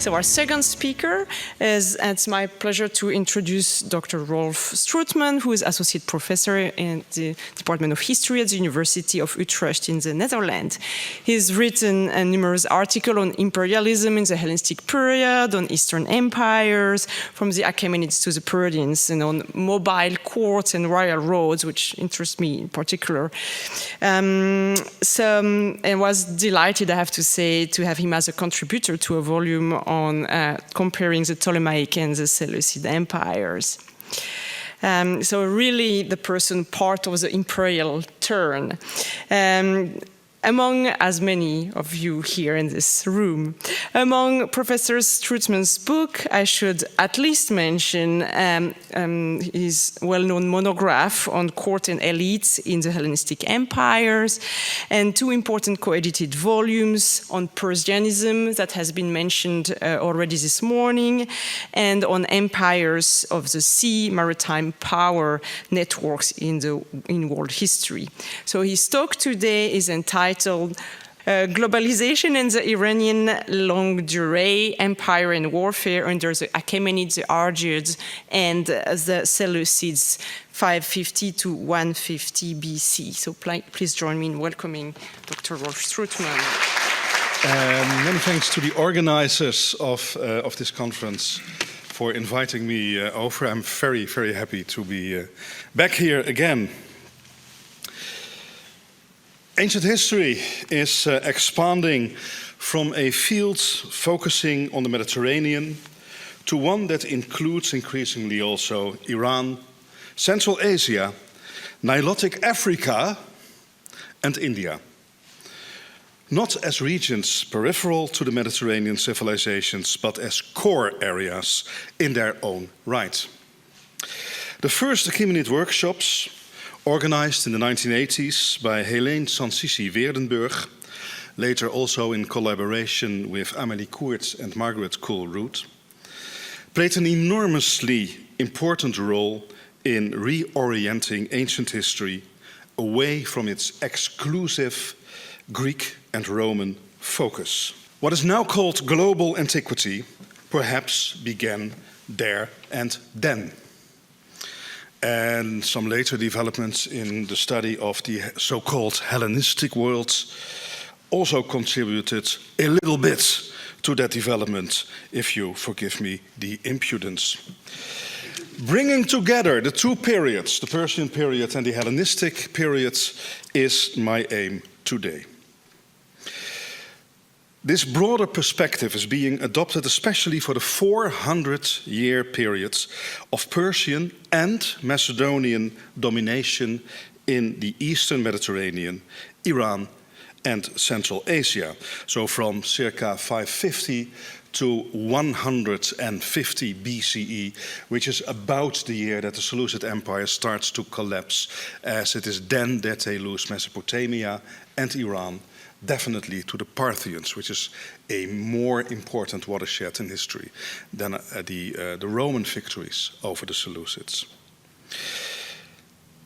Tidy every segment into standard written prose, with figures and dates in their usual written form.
So our second speaker is, it's my pleasure to introduce Dr. Rolf Strootman, who is Associate Professor in the Department of History at the University of Utrecht in the Netherlands. He's written numerous articles on imperialism in the Hellenistic period, on Eastern empires, from the Achaemenids to the Persians, and on mobile courts and royal roads, which interest me in particular. I was delighted, I have to say, to have him as a contributor to a volume on comparing the Ptolemaic and the Seleucid empires. So really the person part of the imperial turn. Among as many of you here in this room, among Professor Strootman's book, I should at least mention his well-known monograph on court and elites in the Hellenistic empires, and two important co-edited volumes on Persianism that has been mentioned already this morning, and on empires of the sea, maritime power networks in world history. So his talk today is entitled Globalization and the Iranian Longue Durée, Empire and Warfare under the Achaemenids, the Argeads, and the Seleucids, 550 to 150 BC. So please join me in welcoming Dr. Rolf Strootman. Many thanks to the organizers of this conference for inviting me over. I'm very, very happy to be back here again. Ancient history is expanding from a field focusing on the Mediterranean to one that includes increasingly also Iran, Central Asia, Nilotic Africa, and India. Not as regions peripheral to the Mediterranean civilizations, but as core areas in their own right. The first Achaemenid workshops, organized in the 1980s by Helene Sansisi-Weerdenburg, later also in collaboration with Amélie Koerts and Margaret Coolroot, played an enormously important role in reorienting ancient history away from its exclusive Greek and Roman focus. What is now called global antiquity perhaps began there and then. And some later developments in the study of the so-called Hellenistic world also contributed a little bit to that development, if you forgive me the impudence. Bringing together the two periods, the Persian period and the Hellenistic period, is my aim today. This broader perspective is being adopted especially for the 400-year period of Persian and Macedonian domination in the Eastern Mediterranean, Iran, and Central Asia. So from circa 550 to 150 BCE, which is about the year that the Seleucid Empire starts to collapse, as it is then that they lose Mesopotamia and Iran, definitely to the Parthians, which is a more important watershed in history than the Roman victories over the Seleucids.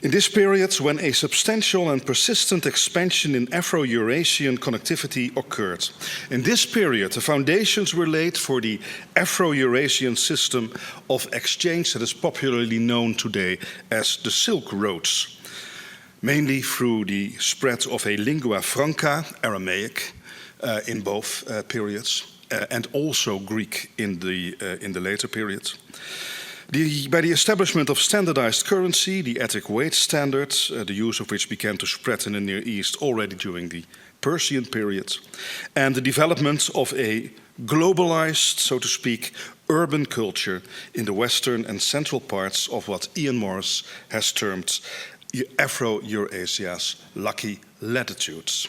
In this period, when a substantial and persistent expansion in Afro-Eurasian connectivity occurred, in this period, the foundations were laid for the Afro-Eurasian system of exchange that is popularly known today as the Silk Roads, mainly through the spread of a lingua franca, Aramaic, in both periods, and also Greek in the later period. By the establishment of standardized currency, the Attic weight standard, the use of which began to spread in the Near East already during the Persian period, and the development of a globalized, so to speak, urban culture in the western and central parts of what Ian Morris has termed Afro-Eurasia's lucky latitudes.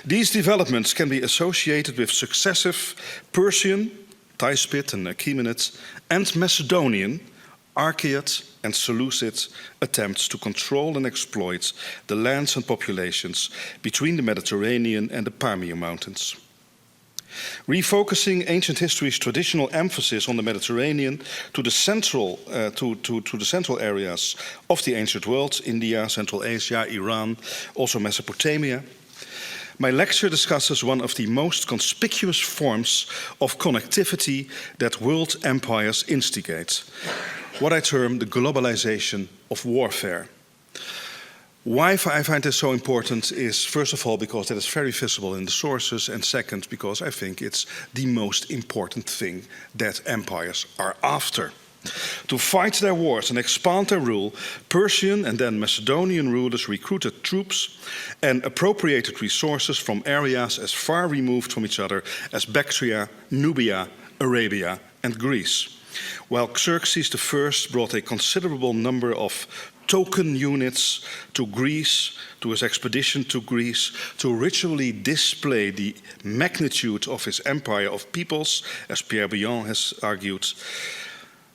These developments can be associated with successive Persian, Taispit and Achaemenid, and Macedonian, Argead and Seleucid attempts to control and exploit the lands and populations between the Mediterranean and the Pamir Mountains. Refocusing ancient history's traditional emphasis on the Mediterranean to the central areas of the ancient world, India, Central Asia, Iran, also Mesopotamia, My lecture discusses one of the most conspicuous forms of connectivity that world empires instigate, what I term the globalization of warfare. Why I find this so important is, first of all, because that is very visible in the sources, and second, because I think it's the most important thing that empires are after. To fight their wars and expand their rule, Persian and then Macedonian rulers recruited troops and appropriated resources from areas as far removed from each other as Baktria, Nubia, Arabia, and Greece. While Xerxes I brought a considerable number of token units to Greece, to his expedition to Greece, to ritually display the magnitude of his empire of peoples, as Pierre Bihan has argued,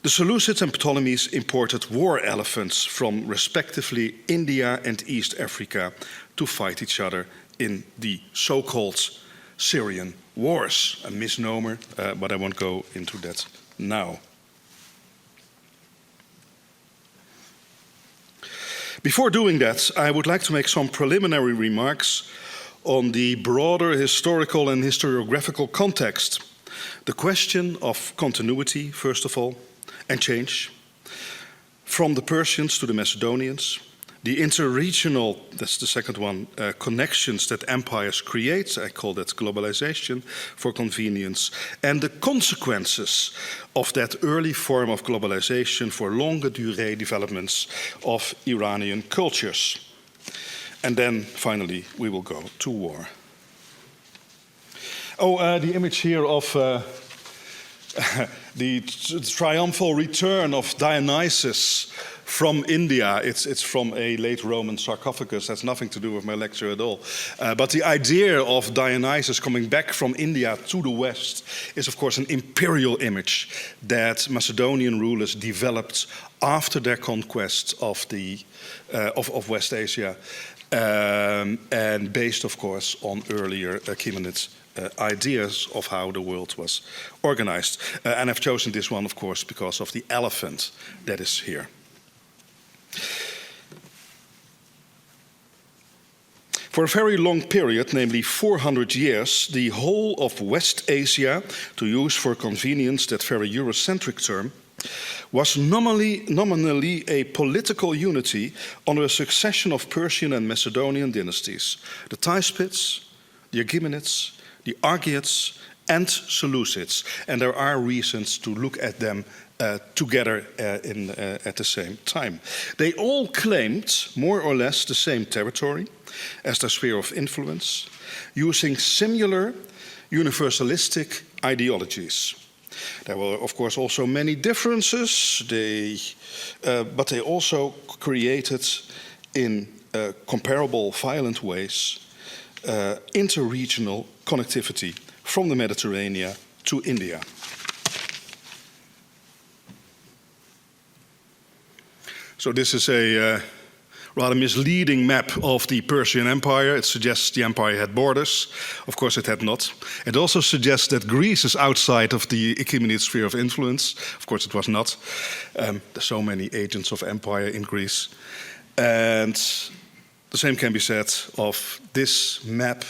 the Seleucids and Ptolemies imported war elephants from respectively India and East Africa to fight each other in the so-called Syrian wars. A misnomer, but I won't go into that now. Before doing that, I would like to make some preliminary remarks on the broader historical and historiographical context. The question of continuity, first of all, and change, from the Persians to the Macedonians, the interregional, that's the second one, connections that empires create, I call that globalization for convenience, and the consequences of that early form of globalization for longue durée developments of Iranian cultures. And then finally we will go to war. The image here of the triumphal return of Dionysus from India. It's from a late Roman sarcophagus. That's nothing to do with my lecture at all. But the idea of Dionysus coming back from India to the West is, of course, an imperial image that Macedonian rulers developed after their conquest of West Asia, and based, of course, on earlier Achaemenid ideas of how the world was organized. And I've chosen this one, of course, because of the elephant that is here. For a very long period, namely 400 years, the whole of West Asia, to use for convenience that very Eurocentric term, was nominally a political unity under a succession of Persian and Macedonian dynasties, the Taispids, the Achaemenids, the Argeads, and Seleucids. And there are reasons to look at them together at the same time. They all claimed more or less the same territory as their sphere of influence, using similar universalistic ideologies. There were, of course, also many differences, but they also created in comparable violent ways interregional connectivity from the Mediterranean to India. So this is a rather misleading map of the Persian Empire. It suggests the empire had borders. Of course, it had not. It also suggests that Greece is outside of the Achaemenid sphere of influence. Of course, it was not. There's so many agents of empire in Greece. And the same can be said of this map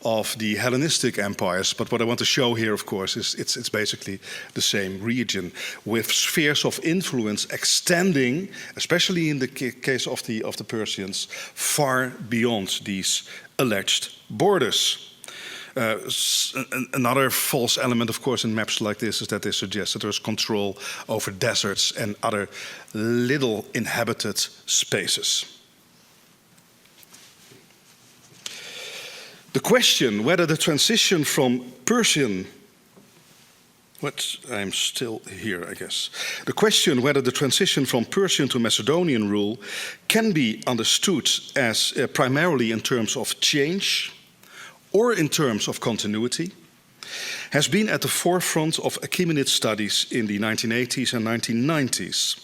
of the Hellenistic empires. But what I want to show here, of course, is it's basically the same region, with spheres of influence extending, especially in the case of the Persians, far beyond these alleged borders. Another false element, of course, in maps like this is that they suggest that there's control over deserts and other little inhabited spaces. The question whether the transition from Persian, I'm still here, I guess. The question whether the transition from Persian to Macedonian rule can be understood as primarily in terms of change or in terms of continuity has been at the forefront of Achaemenid studies in the 1980s and 1990s.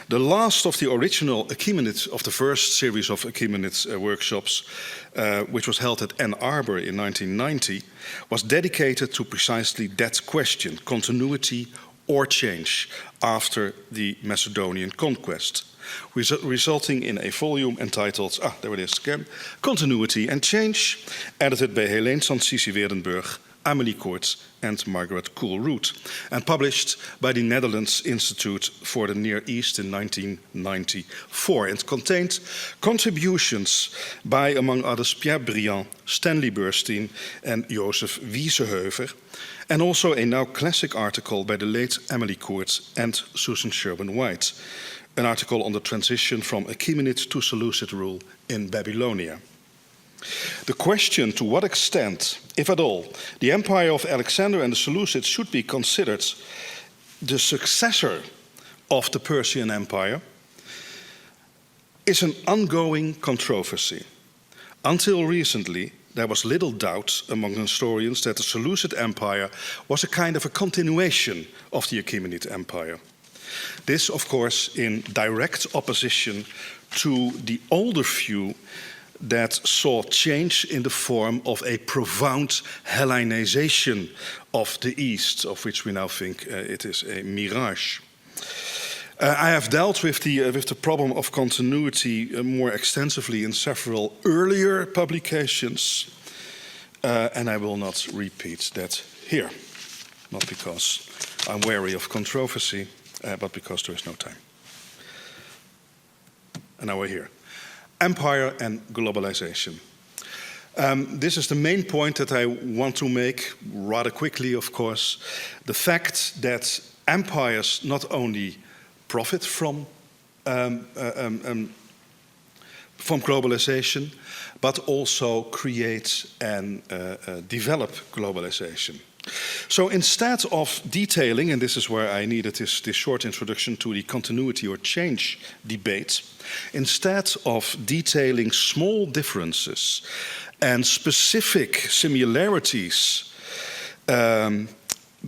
The last of the original Achaemenids, of the first series of Achaemenids workshops, which was held at Ann Arbor in 1990, was dedicated to precisely that question, continuity or change, after the Macedonian conquest. resulting in a volume entitled, there it is again, Continuity and Change, edited by Helene Sansisi Weerdenburg, Amelie Koorts and Margaret Coolroot, and published by the Netherlands Institute for the Near East in 1994. It contained contributions by, among others, Pierre Briand, Stanley Burstein and Joseph Wieseheuver, and also a now classic article by the late Amelie Koorts and Susan Sherwin-White, an article on the transition from Achaemenid to Seleucid rule in Babylonia. The question to what extent, if at all, the empire of Alexander and the Seleucids should be considered the successor of the Persian Empire is an ongoing controversy. Until recently, there was little doubt among historians that the Seleucid Empire was a kind of a continuation of the Achaemenid Empire. This, of course, in direct opposition to the older view that saw change in the form of a profound Hellenization of the East, of which we now think it is a mirage. I have dealt with the problem of continuity more extensively in several earlier publications, and I will not repeat that here. Not because I'm wary of controversy, but because there is no time. And now we're here. Empire and globalization. This is the main point that I want to make rather quickly, of course. The fact that empires not only profit from globalization, but also create and develop globalization. So instead of detailing, and this is where I needed this short introduction to the continuity or change debate, instead of detailing small differences and specific similarities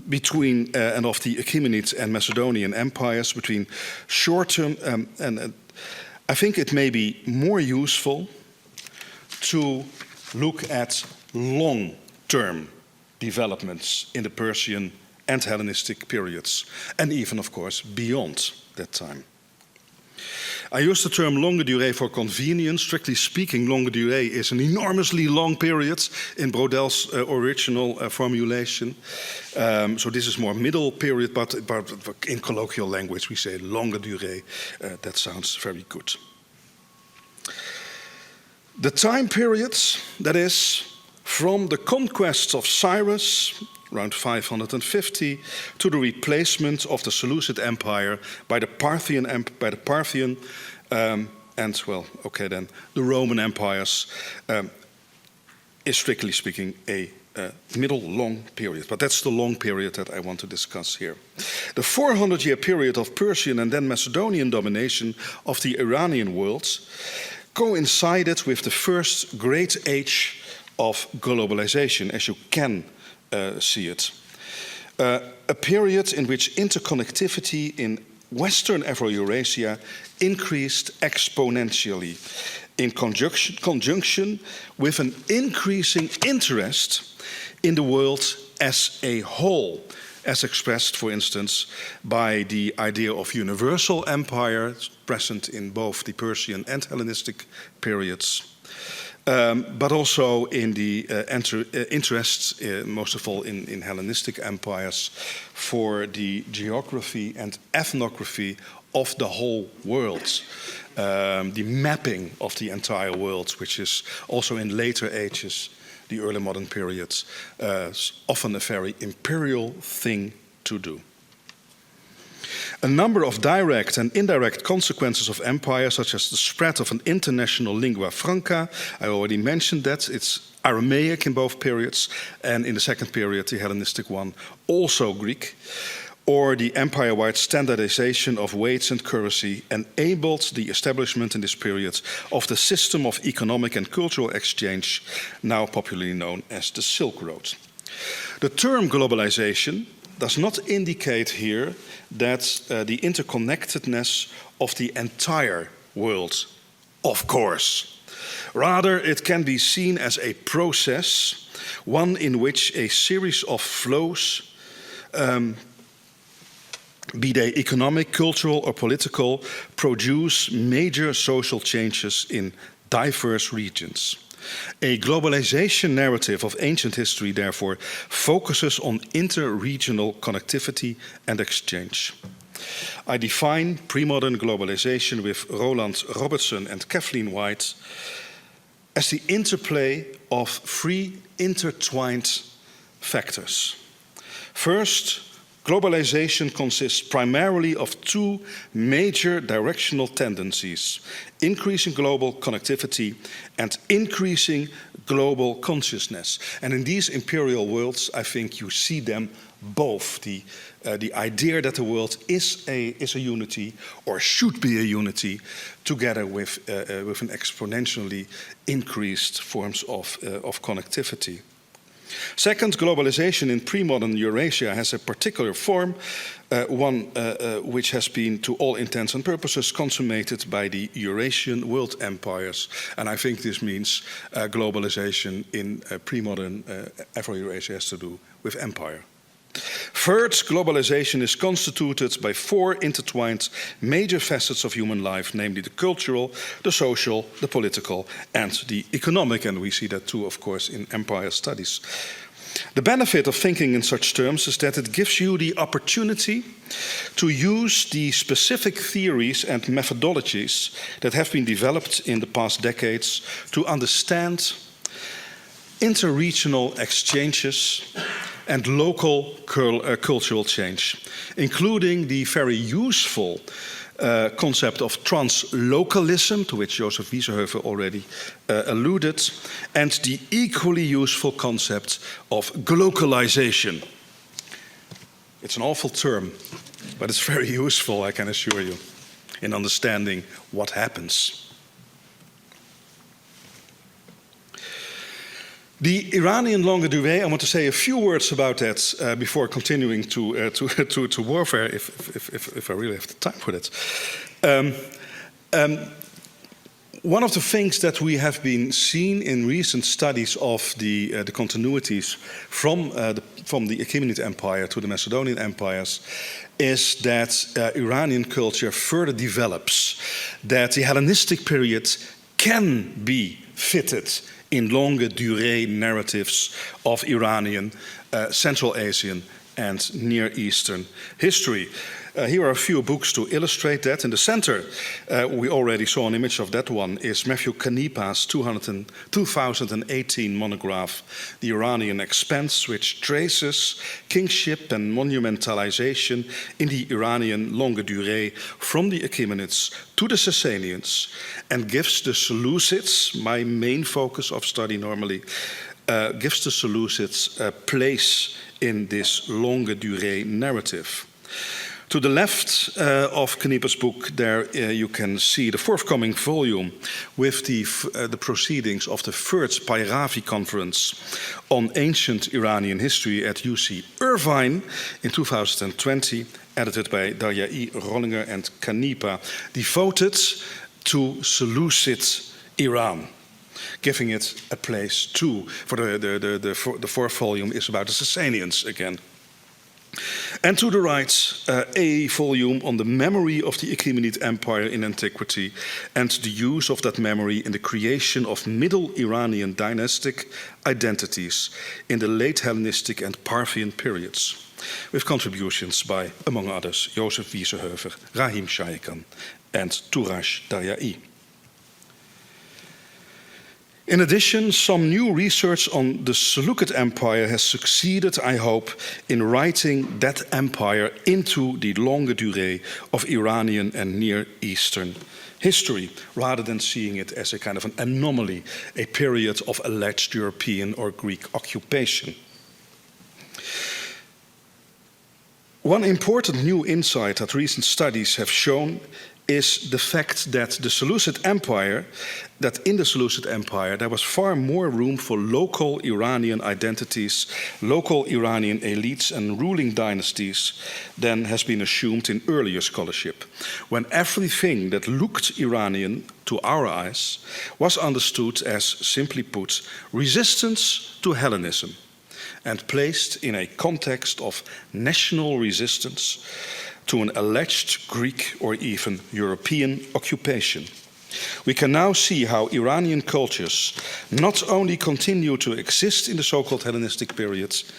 between and of the Achaemenid and Macedonian empires, between short-term and I think it may be more useful to look at long-term developments in the Persian and Hellenistic periods, and even, of course, beyond that time. I use the term longue durée for convenience. Strictly speaking, longue durée is an enormously long period in Brodel's original formulation. So this is more middle period, but in colloquial language we say longue durée. That sounds very good. The time periods, that is, from the conquests of Cyrus, around 550, to the replacement of the Seleucid Empire by the Parthian and, well, okay then, the Roman empires, is strictly speaking a middle long period. But that's the long period that I want to discuss here. The 400-year period of Persian and then Macedonian domination of the Iranian world coincided with the first great age of globalization, as you can see it. A period in which interconnectivity in Western Afro-Eurasia increased exponentially in conjunction with an increasing interest in the world as a whole, as expressed, for instance, by the idea of universal empire present in both the Persian and Hellenistic periods. But also in the interests, most of all in Hellenistic empires, for the geography and ethnography of the whole world, the mapping of the entire world, which is also in later ages, the early modern periods, often a very imperial thing to do. A number of direct and indirect consequences of empire, such as the spread of an international lingua franca. I already mentioned that. It's Aramaic in both periods, and in the second period, the Hellenistic one, also Greek. Or the empire-wide standardization of weights and currency enabled the establishment in this period of the system of economic and cultural exchange, now popularly known as the Silk Road. The term globalization does not indicate here that the interconnectedness of the entire world, of course. Rather, it can be seen as a process, one in which a series of flows be they economic, cultural, or political, produce major social changes in diverse regions. A globalization narrative of ancient history, therefore, focuses on inter-regional connectivity and exchange. I define pre-modern globalization with Roland Robertson and Kathleen White as the interplay of three intertwined factors. First, globalization consists primarily of two major directional tendencies: increasing global connectivity and increasing global consciousness. And in these imperial worlds, I think you see them both. The idea that the world is a unity, or should be a unity, together with an exponentially increased forms of connectivity. Second, globalization in pre-modern Eurasia has a particular form, one which has been, to all intents and purposes, consummated by the Eurasian world empires. And I think this means globalization in pre-modern Afro-Eurasia has to do with empire. Third, globalization is constituted by four intertwined major facets of human life, namely the cultural, the social, the political, and the economic, and we see that too, of course, in empire studies. The benefit of thinking in such terms is that it gives you the opportunity to use the specific theories and methodologies that have been developed in the past decades to understand interregional exchanges and local cultural change, including the very useful concept of translocalism, to which Joseph Wieseheuvel already alluded, and the equally useful concept of glocalization. It's an awful term, but it's very useful, I can assure you, in understanding what happens. The Iranian Longue Durée, I want to say a few words about that before continuing to warfare, if I really have the time for that. One of the things that we have been seeing in recent studies of the continuities from the Achaemenid Empire to the Macedonian empires is that Iranian culture further develops, that the Hellenistic period can be fitted in longue durée narratives of Iranian, Central Asian, and Near Eastern history. Here are a few books to illustrate that. In the center, we already saw an image of that one, is Matthew Canepa's 2018 monograph, The Iranian Expanse, which traces kingship and monumentalization in the Iranian Longue Durée from the Achaemenids to the Sasanians, and gives the Seleucids, my main focus of study normally, gives the Seleucids a place in this Longue Durée narrative. To the left of Canepa's book, there you can see the forthcoming volume with the proceedings of the third Pairavi conference on ancient Iranian history at UC Irvine in 2020, edited by Darya E. Rollinger and Canepa, devoted to Seleucid Iran, giving it a place too. For the fourth volume is about the Sasanians again. And to the right, a volume on the memory of the Achaemenid Empire in antiquity and the use of that memory in the creation of Middle Iranian dynastic identities in the late Hellenistic and Parthian periods, with contributions by, among others, Joseph Wieseheuvel, Rahim Shayekan, and Touraj Daryaei. In addition, some new research on the Seleucid Empire has succeeded, I hope, in writing that empire into the longue durée of Iranian and Near Eastern history, rather than seeing it as a kind of an anomaly, a period of alleged European or Greek occupation. One important new insight that recent studies have shown is the fact that in the Seleucid Empire, there was far more room for local Iranian identities, local Iranian elites and ruling dynasties than has been assumed in earlier scholarship, when everything that looked Iranian to our eyes was understood as, simply put, resistance to Hellenism, and placed in a context of national resistance to an alleged Greek or even European occupation. We can now see how Iranian cultures not only continue to exist in the so-called Hellenistic periods,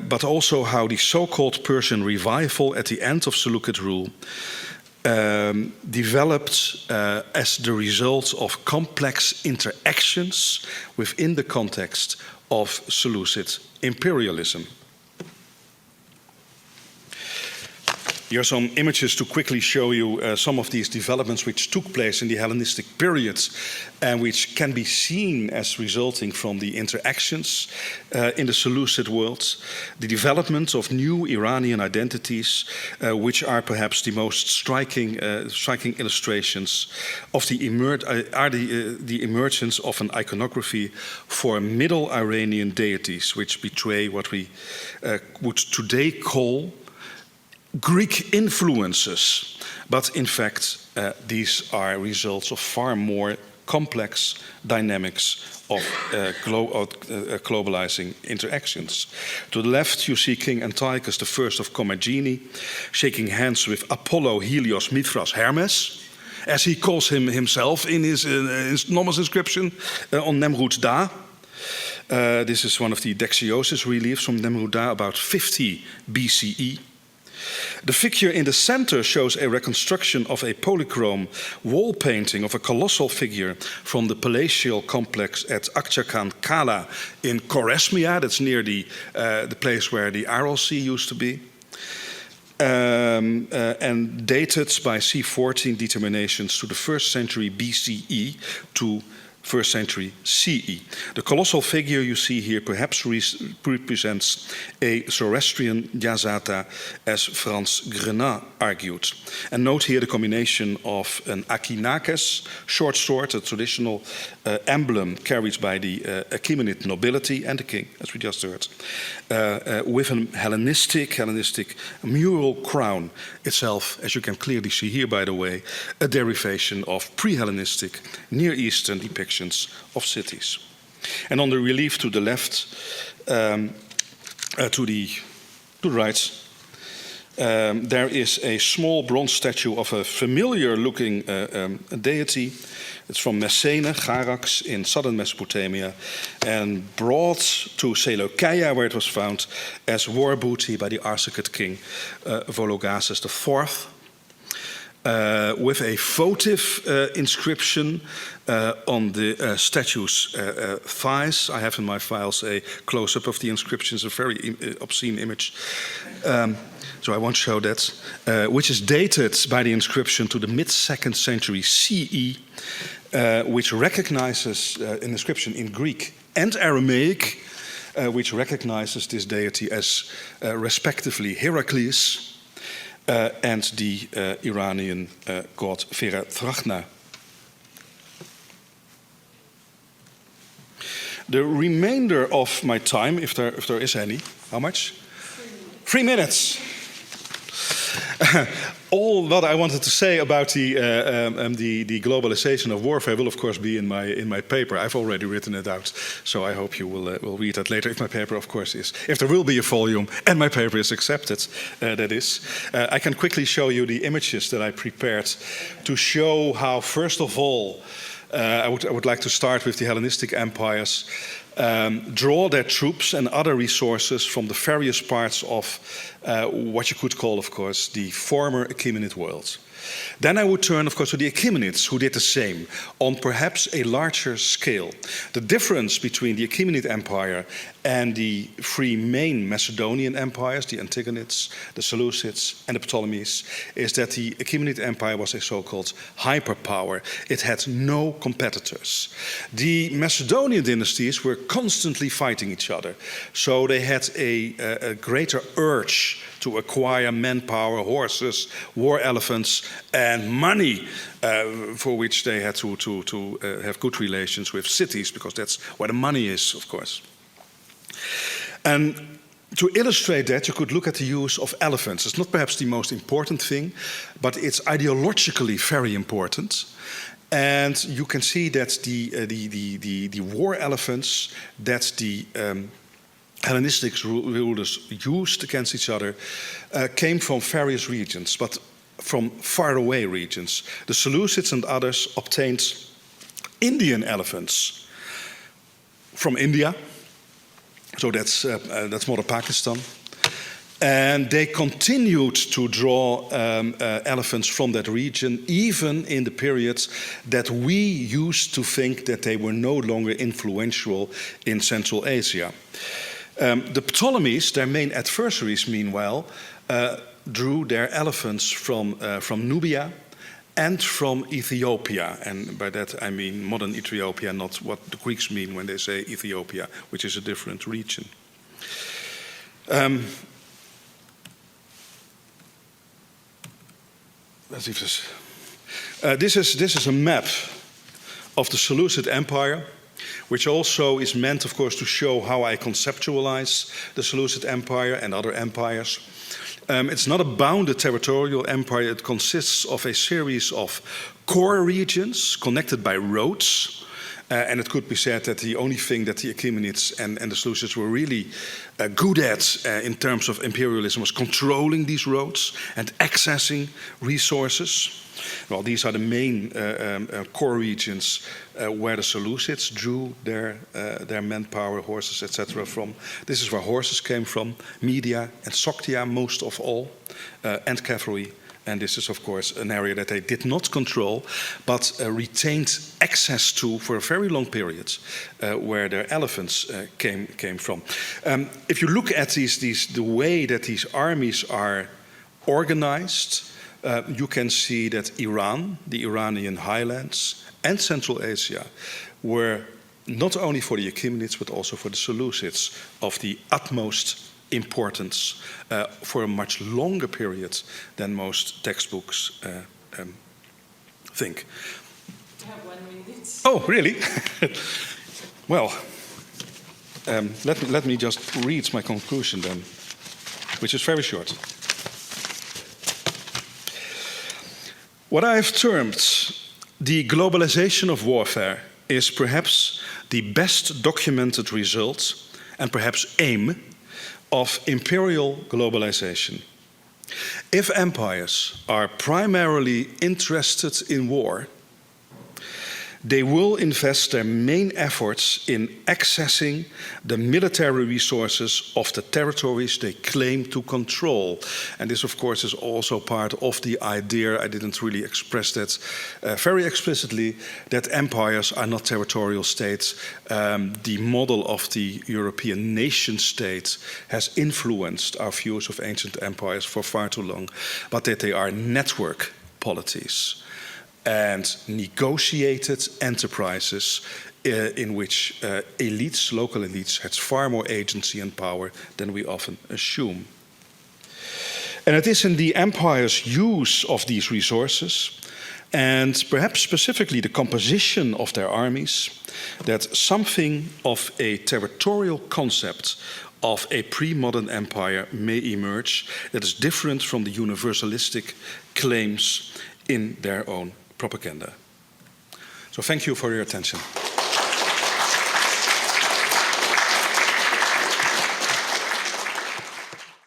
but also how the so-called Persian revival at the end of Seleucid rule developed as the result of complex interactions within the context of Seleucid imperialism. Here are some images to quickly show you some of these developments which took place in the Hellenistic periods and which can be seen as resulting from the interactions in the Seleucid world, the development of new Iranian identities, which are perhaps the most striking illustrations of the emergence of an iconography for Middle Iranian deities, which betray what we would today call Greek influences, but in fact these are results of far more complex dynamics of globalizing interactions. To the left you see King Antiochus I of Commagene shaking hands with Apollo, Helios, Mithras, Hermes, as he calls him himself in his Nomos inscription on Nemrut Da. This is one of the Dexiosis reliefs from Nemrut Da, about 50 BCE. The figure in the center shows a reconstruction of a polychrome wall painting of a colossal figure from the palatial complex at Akçakan Kala in Khorezmia. That's near the place where the Aral Sea used to be. And dated by C14 determinations to the 1st century BCE to 1st century CE. The colossal figure you see here perhaps represents a Zoroastrian Jazata, as Frans Grenat argued. And note here the combination of an Achaemenids short sword, a traditional emblem carried by the Achaemenid nobility and the king, as we just heard, with a Hellenistic mural crown, itself, as you can clearly see here, by the way, a derivation of pre-Hellenistic Near Eastern depictions of cities. And on the relief to the left, to the right, there is a small bronze statue of a familiar-looking deity. It's from Messene, Charax, in southern Mesopotamia, and brought to Seleukia, where it was found as war booty by the Arsacid king Vologases IV, with a votive inscription on the statue's thighs. I have in my files a close-up of the inscription. It's a very obscene image. So I won't show that, which is dated by the inscription to the mid-2nd century CE, which recognizes an inscription in Greek and Aramaic, which recognizes this deity as respectively Heracles and the Iranian god Veratrachna. The remainder of my time, if there is any, how much? 3 minutes. All what I wanted to say about the globalization of warfare will, of course, be in my paper. I've already written it out, so I hope you will read that later. If my paper, of course, if there will be a volume and my paper is accepted, that is. I can quickly show you the images that I prepared to show how, first of all, I would like to start with the Hellenistic empires. Draw their troops and other resources from the various parts of what you could call, of course, the former Achaemenid world. Then I would turn, of course, to the Achaemenids, who did the same on perhaps a larger scale. The difference between the Achaemenid Empire and the 3 main Macedonian empires, the Antigonids, the Seleucids, and the Ptolemies, is that the Achaemenid Empire was a so-called hyperpower. It had no competitors. The Macedonian dynasties were constantly fighting each other, so they had a greater urge to acquire manpower, horses, war elephants, and money, for which they had to have good relations with cities, because that's where the money is, of course. And to illustrate that, you could look at the use of elephants. It's not perhaps the most important thing, but it's ideologically very important. And you can see that the war elephants, that the Hellenistic rulers used against each other came from various regions, but from faraway regions. The Seleucids and others obtained Indian elephants from India, so that's modern Pakistan. And they continued to draw elephants from that region, even in the periods that we used to think that they were no longer influential in Central Asia. The Ptolemies, their main adversaries, meanwhile, drew their elephants from Nubia and from Ethiopia. And by that I mean modern Ethiopia, not what the Greeks mean when they say Ethiopia, which is a different region. Let's see if this is a map of the Seleucid Empire, which also is meant, of course, to show how I conceptualize the Seleucid Empire and other empires. It's not a bounded territorial empire. It consists of a series of core regions connected by roads. And it could be said that the only thing that the Achaemenids and the Seleucids were really good at in terms of imperialism was controlling these roads and accessing resources. Well, these are the main core regions where the Seleucids drew their manpower, horses, etc. from. This is where horses came from, Media and Sogdia most of all, and cavalry. And this is, of course, an area that they did not control, but retained access to for a very long period, where their elephants came from. If you look at the way that these armies are organized, you can see that Iran, the Iranian highlands, and Central Asia were not only for the Achaemenids, but also for the Seleucids of the utmost importance for a much longer period than most textbooks think. You have 1 minute. Oh, really? Well, let me just read my conclusion then, which is very short. What I have termed the globalization of warfare is perhaps the best documented result and perhaps aim of imperial globalization. If empires are primarily interested in war, they will invest their main efforts in accessing the military resources of the territories they claim to control. And this, of course, is also part of the idea, I didn't really express that very explicitly, that empires are not territorial states. The model of the European nation state has influenced our views of ancient empires for far too long, but that they are network polities and negotiated enterprises in which elites, local elites, had far more agency and power than we often assume. And it is in the empire's use of these resources, and perhaps specifically the composition of their armies, that something of a territorial concept of a pre-modern empire may emerge that is different from the universalistic claims in their own propaganda. So thank you for your attention.